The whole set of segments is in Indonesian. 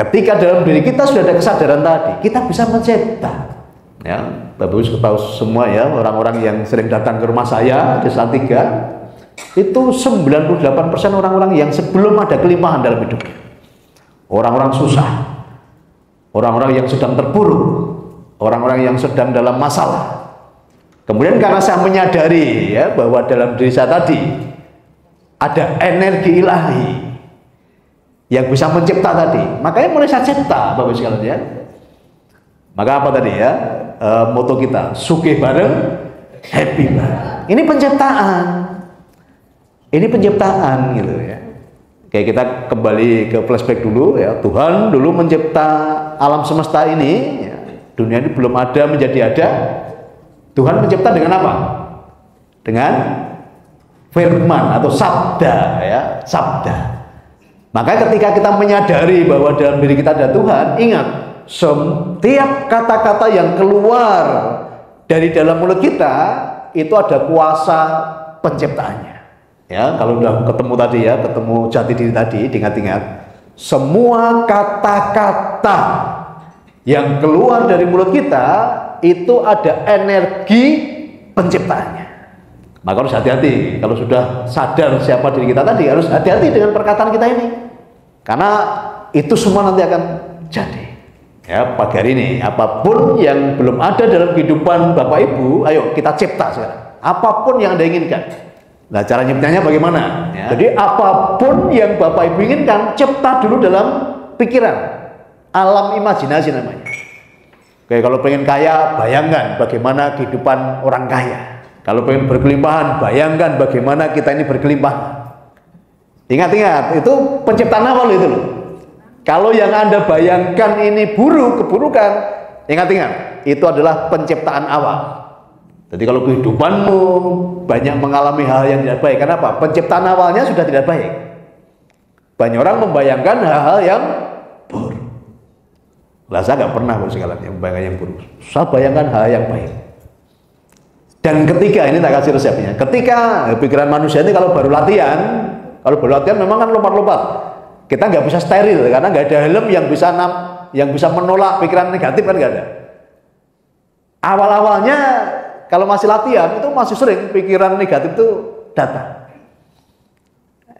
Ketika dalam diri kita sudah ada kesadaran tadi, kita bisa mencipta. Ya, Bapak Ibu tahu semua ya, orang-orang yang sering datang ke rumah saya di Salatiga, itu 98% orang-orang yang sebelum ada kelimpahan dalam hidupnya. Orang-orang susah, orang-orang yang sedang terpuruk, orang-orang yang sedang dalam masalah. Kemudian karena saya menyadari ya bahwa dalam diri saya tadi ada energi ilahi yang bisa mencipta tadi, makanya mulai saya cipta, Bapak Ibu sekalian ya. Maka apa tadi ya, moto kita, sugih bareng, happy bareng. Ini penciptaan, ini penciptaan gitu ya. Kayak kita kembali ke flashback dulu ya, Tuhan dulu mencipta alam semesta ini ya. Dunia ini belum ada menjadi ada. Tuhan mencipta dengan apa? Dengan firman atau sabda ya, sabda. Maka ketika kita menyadari bahwa dalam diri kita ada Tuhan, ingat, setiap kata-kata yang keluar dari dalam mulut kita itu ada kuasa penciptaannya. Ya, kalau udah ketemu tadi ya, ketemu jati diri tadi, ingat-ingat, semua kata-kata yang keluar dari mulut kita itu ada energi penciptaannya. Maka harus hati-hati. Kalau sudah sadar siapa diri kita tadi, harus hati-hati dengan perkataan kita ini, karena itu semua nanti akan jadi. Ya, pagi hari ini apapun yang belum ada dalam kehidupan Bapak Ibu, ayo kita cipta sekarang. Apapun yang Anda inginkan. Nah, cara nyiptanya bagaimana? Ya. Jadi apapun yang Bapak Ibu inginkan, cipta dulu dalam pikiran. Alam imajinasi namanya. Kayak kalau pengen kaya, bayangkan bagaimana kehidupan orang kaya. Kalau pengen berkelimpahan, bayangkan bagaimana kita ini berkelimpahan. Ingat-ingat, itu penciptaan awal itu loh. Kalau yang Anda bayangkan ini buruk, keburukan, ingat-ingat, itu adalah penciptaan awal. Jadi kalau kehidupanmu banyak mengalami hal yang tidak baik, kenapa? Penciptaan awalnya sudah tidak baik. Banyak orang membayangkan hal-hal yang buruk. Lah, saya nggak pernah sekalian membayangkan yang buruk. Saya bayangkan hal yang baik. Dan ketika, ini tak kasih resepnya, ketika pikiran manusia ini kalau baru latihan memang kan lompat-lompat. Kita nggak bisa steril karena nggak ada helm yang bisa menolak pikiran negatif, kan nggak ada. Awal-awalnya kalau masih latihan itu masih sering pikiran negatif itu datang.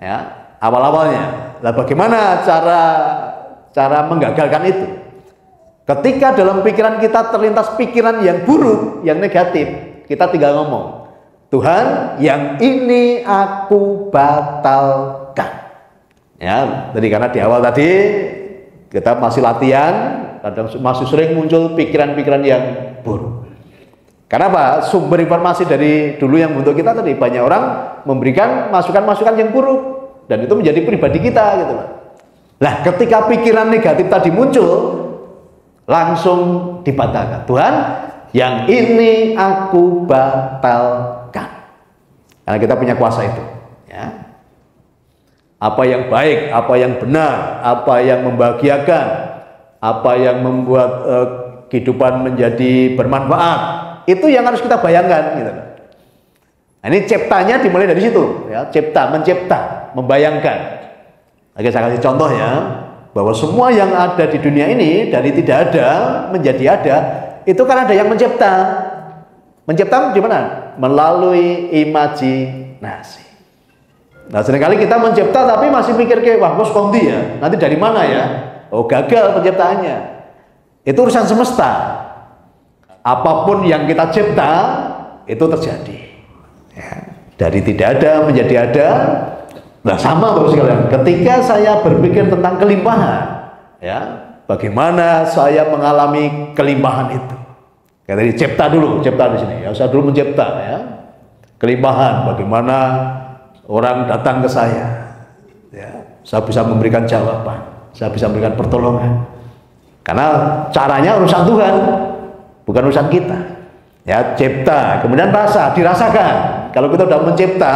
Ya, awal-awalnya. Lah, bagaimana cara menggagalkan itu? Ketika dalam pikiran kita terlintas pikiran yang buruk, yang negatif, kita tinggal ngomong, Tuhan, yang ini aku batalkan. Ya, jadi karena di awal tadi kita masih latihan, kadang masih sering muncul pikiran-pikiran yang buruk. Karena apa? Sumber informasi dari dulu yang bentuk kita tadi, banyak orang memberikan masukan-masukan yang buruk, dan itu menjadi pribadi kita gitu loh. Nah, ketika pikiran negatif tadi muncul, langsung dibatalkan. Tuhan, yang ini aku batalkan. Karena kita punya kuasa itu. Ya. Apa yang baik, apa yang benar, apa yang membahagiakan, apa yang membuat kehidupan menjadi bermanfaat, itu yang harus kita bayangkan. Gitu. Nah, ini ciptanya dimulai dari situ. Ya. Cipta, mencipta, membayangkan. Oke, saya kasih contoh ya, bahwa semua yang ada di dunia ini dari tidak ada menjadi ada. Itu kan ada yang mencipta. Mencipta gimana? Melalui imajinasi. Nah, seringkali kita mencipta tapi masih mikir kayak, wah, bos kondi ya, nanti dari mana ya? Oh, gagal penciptaannya. Itu urusan semesta. Apapun yang kita cipta itu terjadi. Ya, dari tidak ada menjadi ada. Nah, sama terus sekalian. Ketika saya berpikir tentang kelimpahan, ya, bagaimana saya mengalami kelimpahan itu? Kayak tadi, cipta dulu, cipta di sini. Ya, saya dulu mencipta ya kelimpahan. Bagaimana orang datang ke saya, ya, saya bisa memberikan jawaban, saya bisa memberikan pertolongan. Karena caranya urusan Tuhan, bukan urusan kita. Ya, cipta, kemudian rasa, dirasakan. Kalau kita sudah mencipta,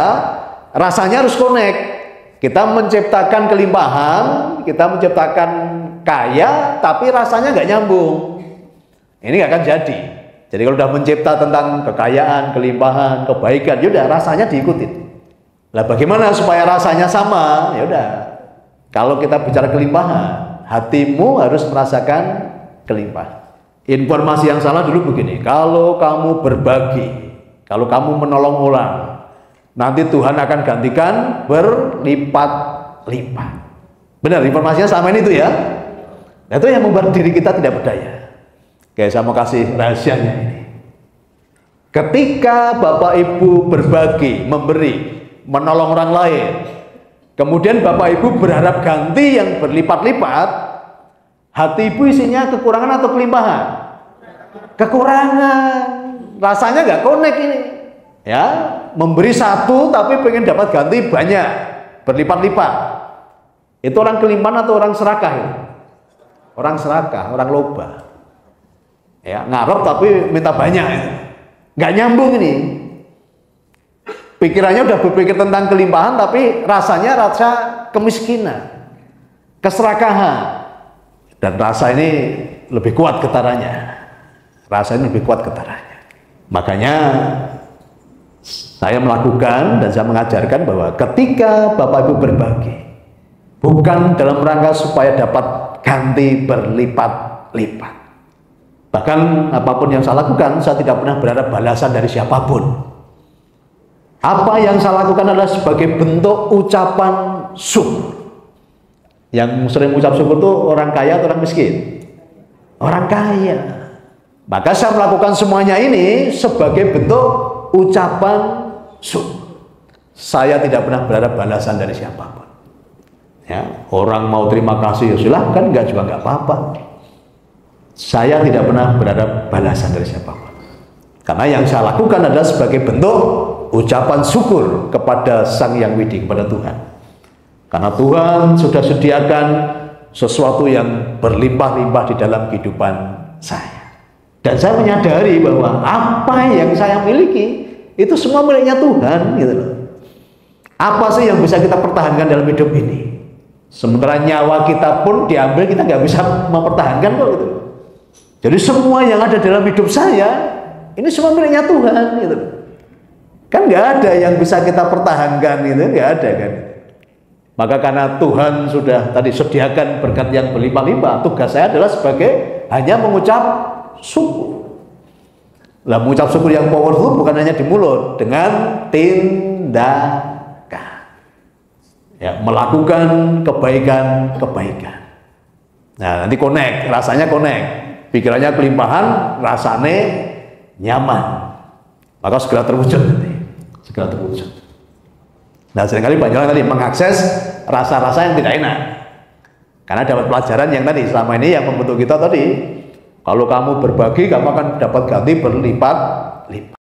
rasanya harus connect. Kita menciptakan kelimpahan, kita menciptakan kaya, tapi rasanya nggak nyambung. Ini nggak akan jadi. Jadi kalau sudah mencipta tentang kekayaan, kelimpahan, kebaikan, yaudah rasanya diikutin. Lah, bagaimana supaya rasanya sama? Ya udah. Kalau kita bicara kelimpahan, hatimu harus merasakan kelimpahan. Informasi yang salah dulu begini, kalau kamu berbagi, kalau kamu menolong orang, nanti Tuhan akan gantikan berlipat-lipat. Benar, informasinya sama ini itu ya. Itu yang membuat diri kita tidak berdaya. Oke, saya mau kasih rahasianya ini. Ketika Bapak Ibu berbagi, memberi, menolong orang lain, kemudian Bapak Ibu berharap ganti yang berlipat-lipat, hati Ibu isinya kekurangan atau kelimpahan? Kekurangan. Rasanya nggak connect ini. Ya, memberi satu tapi pengen dapat ganti banyak, berlipat-lipat. Itu orang kelimpahan atau orang serakah ini? Orang serakah, orang loba. Ya, ngarep tapi minta banyak. Nggak nyambung ini. Pikirannya udah berpikir tentang kelimpahan, tapi rasanya rasa kemiskinan, keserakahan, dan rasa ini lebih kuat getarannya. Rasa ini lebih kuat getarannya. Makanya saya melakukan dan saya mengajarkan bahwa ketika Bapak Ibu berbagi, bukan dalam rangka supaya dapat ganti berlipat-lipat. Bahkan apapun yang saya lakukan, saya tidak pernah berharap balasan dari siapapun. Apa yang saya lakukan adalah sebagai bentuk ucapan syukur. Yang sering ucap syukur itu orang kaya atau orang miskin? Orang kaya. Maka saya melakukan semuanya ini sebagai bentuk ucapan syukur. Saya tidak pernah berharap balasan dari siapapun. Ya, orang mau terima kasih ya silahkan, enggak juga enggak apa-apa. Saya tidak pernah berharap balasan dari siapapun. Karena yang saya lakukan adalah sebagai bentuk ucapan syukur kepada Sang Yang Widi, kepada Tuhan. Karena Tuhan sudah sediakan sesuatu yang berlimpah-limpah di dalam kehidupan saya. Dan saya menyadari bahwa apa yang saya miliki itu semua miliknya Tuhan, gitu loh. Apa sih yang bisa kita pertahankan dalam hidup ini? Sementara nyawa kita pun diambil, kita nggak bisa mempertahankan kok, gitu loh. Jadi semua yang ada dalam hidup saya ini semua miliknya Tuhan, gitu. Kan nggak ada yang bisa kita pertahankan, gitu, nggak ada kan. Maka karena Tuhan sudah tadi sediakan berkat yang berlimpah-limpah, tugas saya adalah sebagai hanya mengucap syukur. Lah mengucap syukur yang powerful bukan hanya di mulut, dengan tindakan. Ya, melakukan kebaikan-kebaikan. Nah, nanti connect, rasanya connect. Pikirannya kelimpahan, rasanya nyaman, maka segera terwujud nanti, segera terwujud. Nah, seringkali banyak orang tadi mengakses rasa-rasa yang tidak enak, karena dapat pelajaran yang tadi selama ini yang membentuk kita tadi. Kalau kamu berbagi, kamu akan dapat ganti berlipat-lipat.